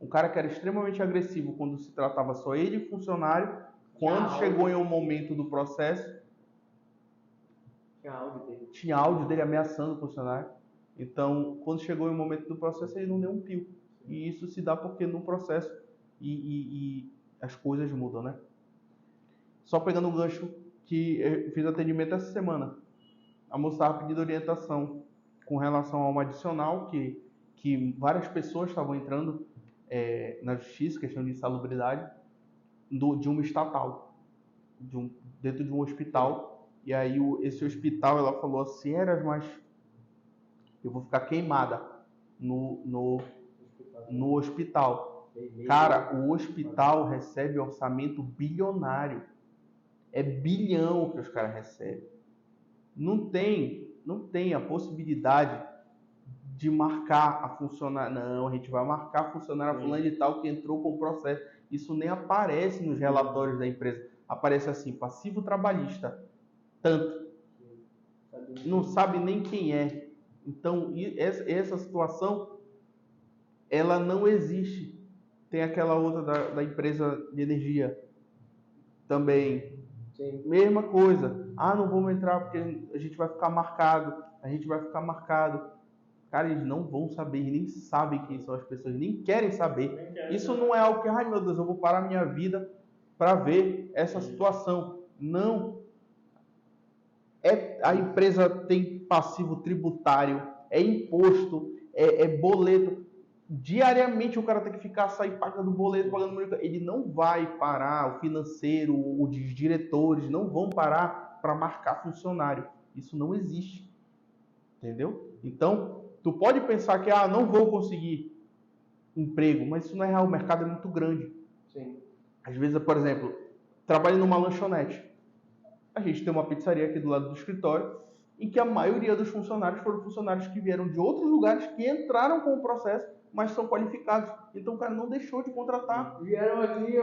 Um cara que era extremamente agressivo quando se tratava só ele e funcionário, quando chegou em um momento do processo, tinha áudio dele ameaçando o funcionário. Então, quando chegou em um momento do processo, ele não deu um pio. E isso se dá porque no processo e as coisas mudam, né? Só pegando o gancho que eu fiz atendimento essa semana. A moça estava pedindo orientação com relação a uma adicional que várias pessoas estavam entrando na justiça, questão de insalubridade, de uma estatal, dentro de um hospital. E aí esse hospital, ela falou assim, mas eu vou ficar queimada no hospital. Cara, o hospital recebe orçamento bilionário. É bilhão que os caras recebem. Não tem a possibilidade de marcar a funcionária. Não, a gente vai marcar a funcionária fulana de tal que entrou com o processo. Isso nem aparece nos relatórios da empresa. Aparece assim, passivo trabalhista. Tanto. Não sabe nem quem é. Então, essa situação, ela não existe. Tem aquela outra da empresa de energia também. Sim. Mesma coisa. Não vamos entrar porque a gente vai ficar marcado. Cara, eles não vão saber, nem sabem quem são as pessoas, nem querem saber. Isso não é algo que, meu Deus, eu vou parar minha vida para ver essa situação. Não. A empresa tem passivo tributário, é imposto, é boleto. Diariamente o cara tem que sair pagando boleto, pagando. Ele não vai parar, o financeiro, os diretores não vão parar para marcar funcionário. Isso não existe. Entendeu? Então, tu pode pensar que não vou conseguir emprego, mas isso não é real, o mercado é muito grande. Sim. Às vezes, por exemplo, trabalho numa lanchonete. A gente tem uma pizzaria aqui do lado do escritório, em que a maioria dos funcionários foram funcionários que vieram de outros lugares, que entraram com o processo, mas são qualificados. Então o cara não deixou de contratar. Vieram aqui.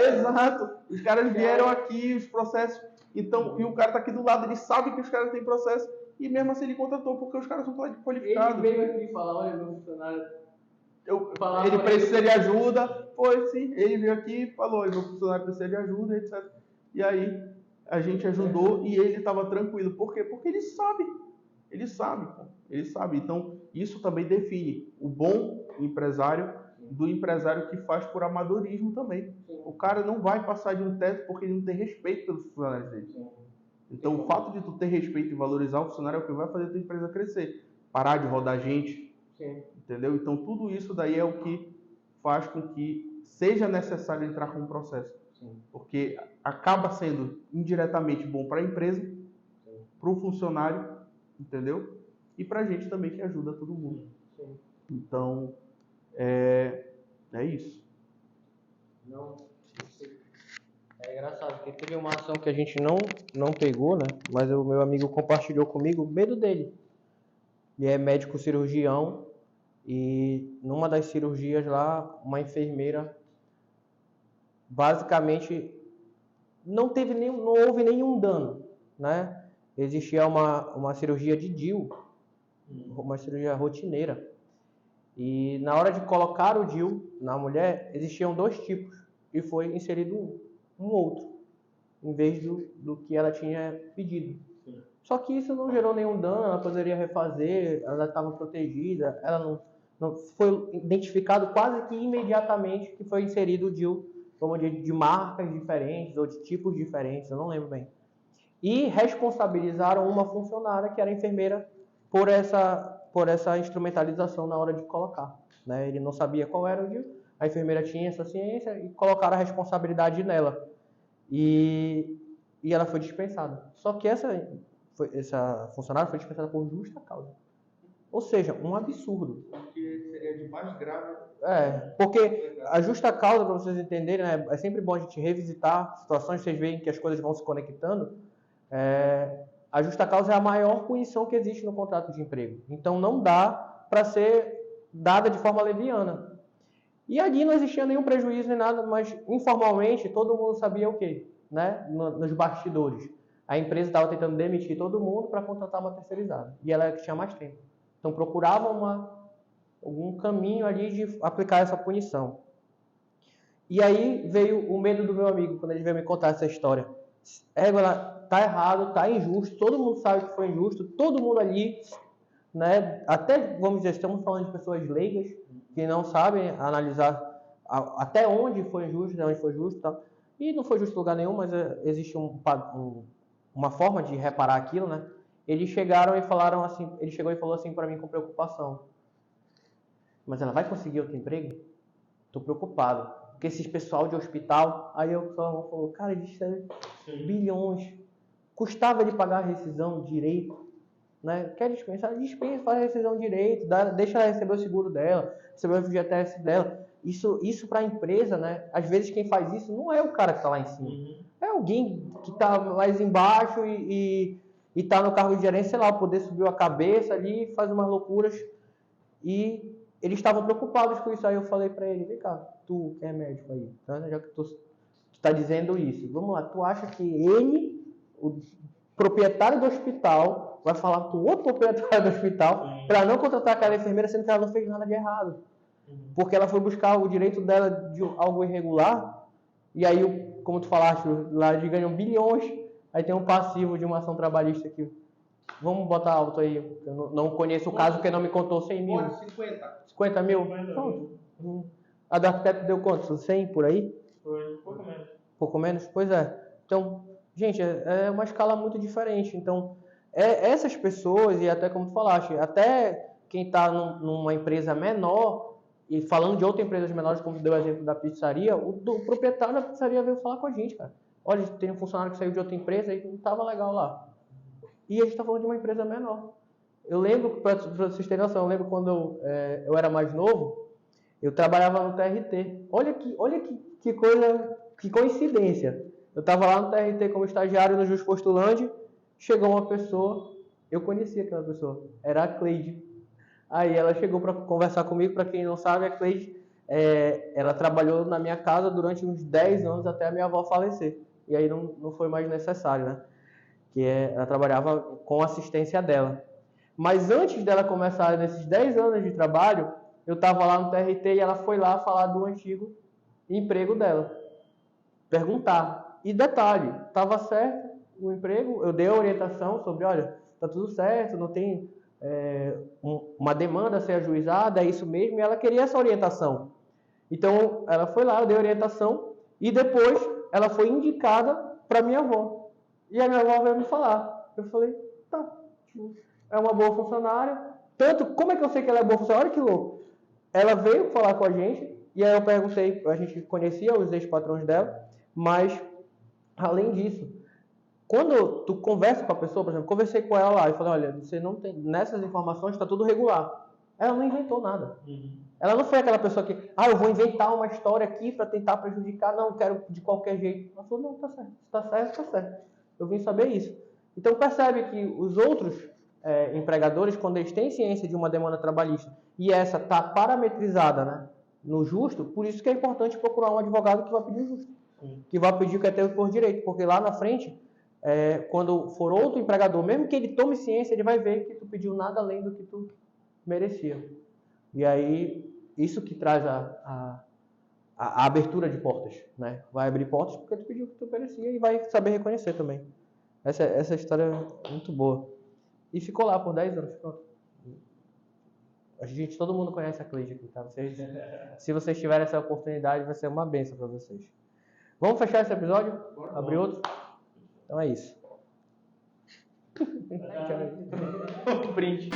Exato. Os caras vieram aqui, os processos. Então, e o cara tá aqui do lado, ele sabe que os caras têm processo, e mesmo assim ele contratou, porque os caras são qualificados. Ele veio aqui e falou, olha, meu funcionário... Ele precisa de ajuda. Foi, sim. Ele veio aqui e falou, meu funcionário precisa de ajuda, etc. E aí, a gente ajudou e ele estava tranquilo. Por quê? Porque ele sabe. Ele sabe. Então, isso também define o bom empresário do empresário que faz por amadorismo também. O cara não vai passar de um teto porque ele não tem respeito pelos funcionários dele. Então, o fato de tu ter respeito e valorizar o funcionário é o que vai fazer a tua empresa crescer. Parar de rodar gente. Sim. Entendeu? Então, tudo isso daí é o que faz com que seja necessário entrar com o processo. Sim. Porque acaba sendo indiretamente bom para a empresa, para o funcionário, entendeu? E para a gente também, que ajuda todo mundo. Sim. Então, é isso. Não, é engraçado, porque teve uma ação que a gente não pegou, né? Mas o meu amigo compartilhou comigo o medo dele. Ele é médico cirurgião e numa das cirurgias lá, uma enfermeira basicamente não houve nenhum dano, né? Existia uma cirurgia de DIU, uma cirurgia rotineira. E na hora de colocar o DIU na mulher, existiam 2 tipos e foi inserido um outro, em vez do que ela tinha pedido. Sim. Só que isso não gerou nenhum dano, ela poderia refazer, ela estava protegida, ela não foi identificado quase que imediatamente que foi inserido o DIU, como de marcas diferentes ou de tipos diferentes, eu não lembro bem. E responsabilizaram uma funcionária que era enfermeira por essa instrumentalização na hora de colocar, né? Ele não sabia qual era o DIU, a enfermeira tinha essa ciência e colocaram a responsabilidade nela. e ela foi dispensada. Só que essa funcionária foi dispensada por justa causa. Ou seja, um absurdo. Porque seria de mais grave. Porque a justa causa, para vocês entenderem, né, é sempre bom a gente revisitar situações, vocês veem que as coisas vão se conectando. A justa causa é a maior punição que existe no contrato de emprego. Então não dá para ser dada de forma leviana. E ali não existia nenhum prejuízo nem nada, mas informalmente todo mundo sabia o quê? Né? Nos bastidores. A empresa estava tentando demitir todo mundo para contratar uma terceirizada. E ela que tinha mais tempo. Então procurava algum caminho ali de aplicar essa punição. E aí veio o medo do meu amigo, quando ele veio me contar essa história. Ela tá errado, tá injusto, todo mundo sabe que foi injusto, todo mundo ali, né? Até, vamos dizer, estamos falando de pessoas leigas, que não sabem analisar até onde foi injusto, até onde foi justo, tá? E não foi justo em lugar nenhum, mas existe uma forma de reparar aquilo, né? Eles chegaram e falaram assim, ele chegou e falou assim para mim com preocupação: mas ela vai conseguir outro emprego? Tô preocupado, porque esses pessoal de hospital, aí eu só falou, cara, eles recebem bilhões, custava ele pagar a rescisão direito, né? Quer dispensar? Dispensa, faz a rescisão direito, deixa ela receber o seguro dela, receber o FGTS dela. Isso para a empresa, né? Às vezes quem faz isso não é o cara que está lá em cima. É alguém que está mais embaixo e está no cargo de gerência, sei lá, o poder subiu a cabeça ali, faz umas loucuras. E eles estavam preocupados com isso. Aí eu falei para ele, vem cá, tu que é médico aí, tá? Já que tu está dizendo isso, vamos lá, tu acha que ele, o proprietário do hospital, vai falar com o outro proprietário do hospital para não contratar aquela enfermeira, sendo que ela não fez nada de errado? Porque ela foi buscar o direito dela de algo irregular, e aí, como tu falaste, lá eles ganham bilhões, aí tem um passivo de uma ação trabalhista aqui. Vamos botar alto aí, eu não conheço o caso, porque não me contou 100 mil. 50 mil? Pronto. A do arquiteto deu quanto? 100 por aí? Foi pouco menos. Pouco menos? Pois é. Então, gente, é uma escala muito diferente. Então, essas pessoas, e até como tu falaste, até quem está numa empresa menor, e falando de outras empresas menores, como tu deu o exemplo da pizzaria, o proprietário da pizzaria veio falar com a gente, cara. Olha, tem um funcionário que saiu de outra empresa e não estava legal lá. E a gente está falando de uma empresa menor. Eu lembro, para vocês terem noção, eu lembro quando eu era mais novo, eu trabalhava no TRT. Olha que coisa, que coincidência. Eu estava lá no TRT como estagiário no Jus Postulante, chegou uma pessoa, eu conhecia aquela pessoa, era a Cleide. Aí ela chegou para conversar comigo, para quem não sabe, a Cleide, ela trabalhou na minha casa durante uns 10 anos até a minha avó falecer. E aí não foi mais necessário, né? Ela trabalhava com assistência dela. Mas antes dela começar nesses 10 anos de trabalho, eu estava lá no TRT e ela foi lá falar do antigo emprego dela. Perguntar. E detalhe, estava certo o emprego, eu dei a orientação sobre, olha, está tudo certo, não tem uma demanda a ser ajuizada, é isso mesmo, e ela queria essa orientação. Então, ela foi lá, eu dei a orientação, e depois ela foi indicada para minha avó. E a minha avó veio me falar. Eu falei, tá, é uma boa funcionária. Tanto, como é que eu sei que ela é boa funcionária? Olha que louco. Ela veio falar com a gente, e aí eu perguntei, a gente conhecia os ex-patrões dela, mas, além disso, quando tu conversa com a pessoa, por exemplo, conversei com ela lá e falei, olha, você não tem, nessas informações está tudo regular. Ela não inventou nada. Ela não foi aquela pessoa que, eu vou inventar uma história aqui para tentar prejudicar, não, quero de qualquer jeito. Ela falou, não, tá certo, está certo, está certo. Eu vim saber isso. Então percebe que os outros empregadores, quando eles têm ciência de uma demanda trabalhista e essa está parametrizada, né, no justo, por isso que é importante procurar um advogado que vai pedir o justo, que vai pedir o que é teu por direito, porque lá na frente, quando for outro empregador, mesmo que ele tome ciência, ele vai ver que tu pediu nada além do que tu merecia. E aí, isso que traz a abertura de portas, né? Vai abrir portas porque tu pediu o que tu merecia e vai saber reconhecer também. Essa história é muito boa. E ficou lá por 10 anos. Pronto. Todo mundo conhece a Cleide aqui, tá? Se vocês tiverem essa oportunidade, vai ser uma bênção para vocês. Vamos fechar esse episódio? Abrir outro? Então é isso. Print.